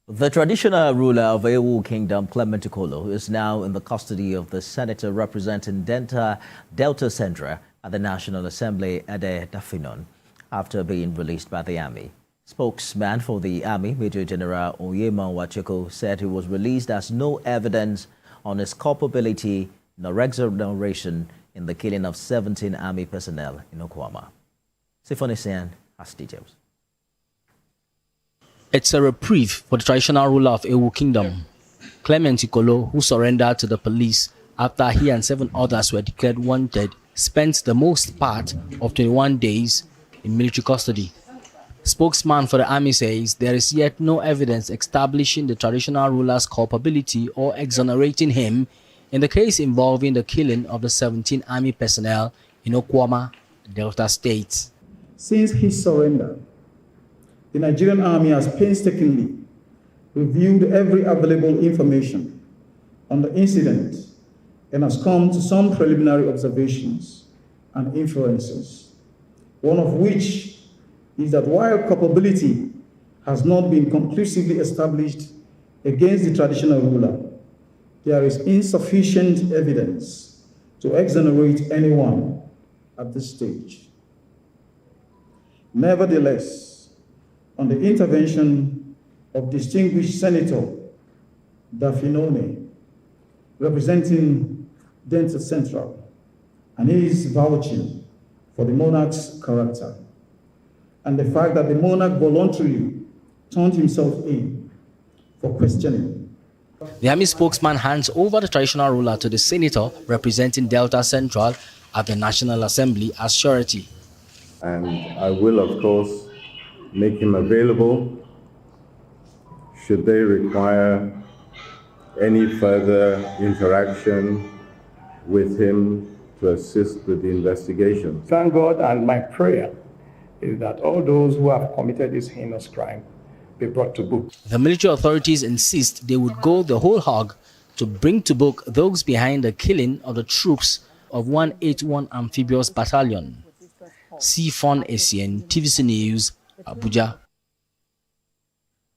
The traditional ruler of Ewu Kingdom, Clement Ikolo, is now in the custody of the senator representing Delta Central at the National Assembly, Ede Dafinone, after being released by the army. Spokesman for the army, Major General Onyema Nwachukwu, said he was released as no evidence on his culpability nor exoneration in the killing of 17 army personnel in Okuama. Sifonisian has details. It's a reprieve for the traditional ruler of Ewu Kingdom, Clement Ikolo, who surrendered to the police after he and 7 others were declared wanted, spent the most part of 21 days in military custody. Spokesman for the army says there is yet no evidence establishing the traditional ruler's culpability or exonerating him in the case involving the killing of the 17 army personnel in Okuama, Delta State. Since his surrender, the Nigerian Army has painstakingly reviewed every available information on the incident and has come to some preliminary observations and inferences, one of which is that while culpability has not been conclusively established against the traditional ruler, there is insufficient evidence to exonerate anyone at this stage. Nevertheless, on the intervention of distinguished Senator Dafinone, representing Delta Central, and his vouching for the monarch's character, and the fact that the monarch voluntarily turned himself in for questioning. The army spokesman hands over the traditional ruler to the senator representing Delta Central at the National Assembly as surety. And I will, of course, make him available should they require any further interaction with him to assist with the investigation. Thank God, and my prayer is that all those who have committed this heinous crime be brought to book. The military authorities insist they would go the whole hog to bring to book those behind the killing of the troops of 181 Amphibious Battalion. Sifonisian, TVC News, Abuja.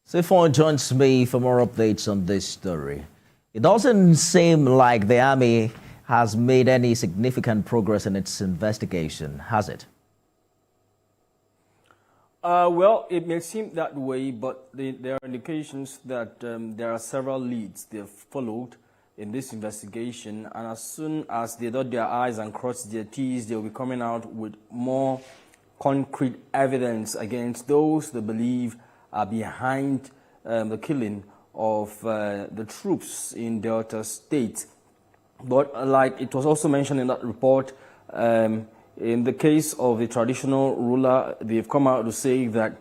Sifon joins me for more updates on this story. It doesn't seem like the army has made any significant progress in its investigation, has it? Well, it may seem that way, but there are indications that there are several leads they've followed in this investigation, and as soon as they dot their I's and cross their T's, they'll be coming out with more concrete evidence against those they believe are behind the killing of the troops in Delta State. But like it was also mentioned in that report, in the case of the traditional ruler, they've come out to say that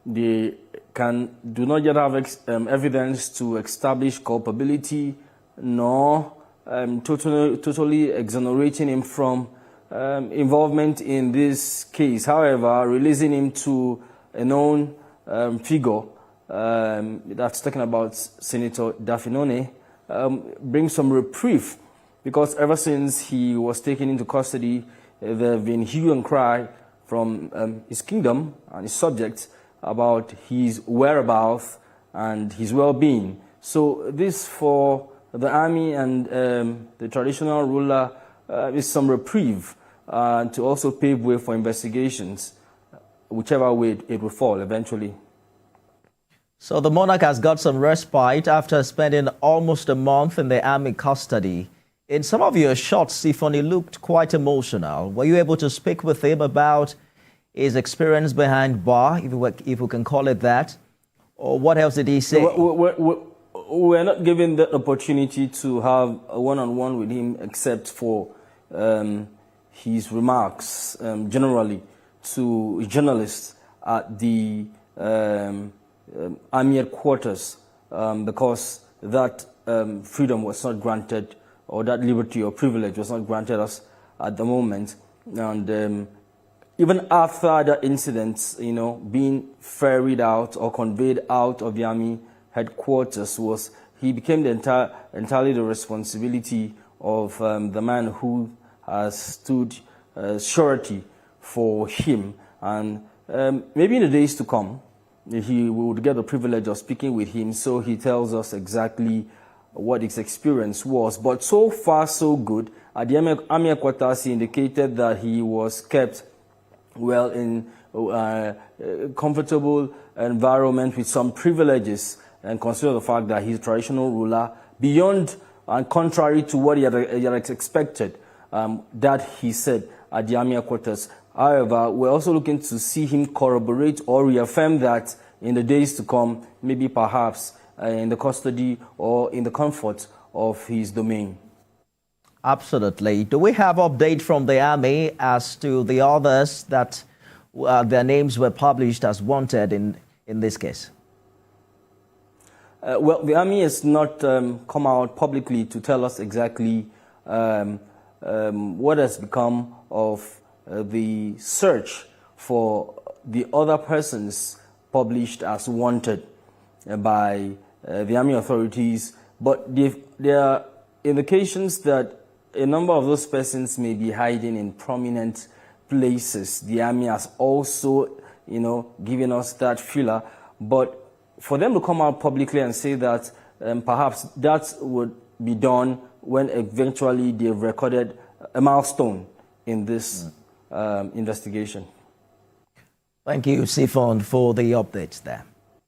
they do not yet have evidence to establish culpability, nor totally exonerating him from involvement in this case. However, releasing him to a known figure, that's talking about Senator Dafinone, brings some reprieve, because ever since he was taken into custody, there have been hue and cry from his kingdom and his subjects about his whereabouts and his well-being. So this, for the army and the traditional ruler, is some reprieve to also pave way for investigations, whichever way it will fall eventually. So the monarch has got some respite after spending almost a month in the army custody. In some of your shots, Sifon, he looked quite emotional. Were you able to speak with him about his experience behind bar, if we can call it that? Or what else did he say? We're not given the opportunity to have a one-on-one with him, except for his remarks generally to journalists at the army headquarters, because that freedom was not granted, or that liberty or privilege was not granted us at the moment. And even after the incident, being ferried out or conveyed out of the army headquarters, he became entirely the responsibility of the man who has stood surety for him. And maybe in the days to come, we would get the privilege of speaking with him, so he tells us exactly what his experience was. But so far, so good. At the army headquarters, he indicated that he was kept well in a comfortable environment with some privileges, and consider the fact that he's a traditional ruler beyond and contrary to what he had expected, that he said at the army headquarters. However, we're also looking to see him corroborate or reaffirm that in the days to come, maybe perhaps in the custody or in the comfort of his domain. Absolutely. Do we have update from the army as to the others that their names were published as wanted in this case? Well, the army has not come out publicly to tell us exactly what has become of the search for the other persons published as wanted by the army authorities. But there are indications that a number of those persons may be hiding in prominent places. The army has also, given us that feeler. But for them to come out publicly and say that perhaps that would be done when eventually they've recorded a milestone in this investigation. Thank you, Sifon, for the updates there.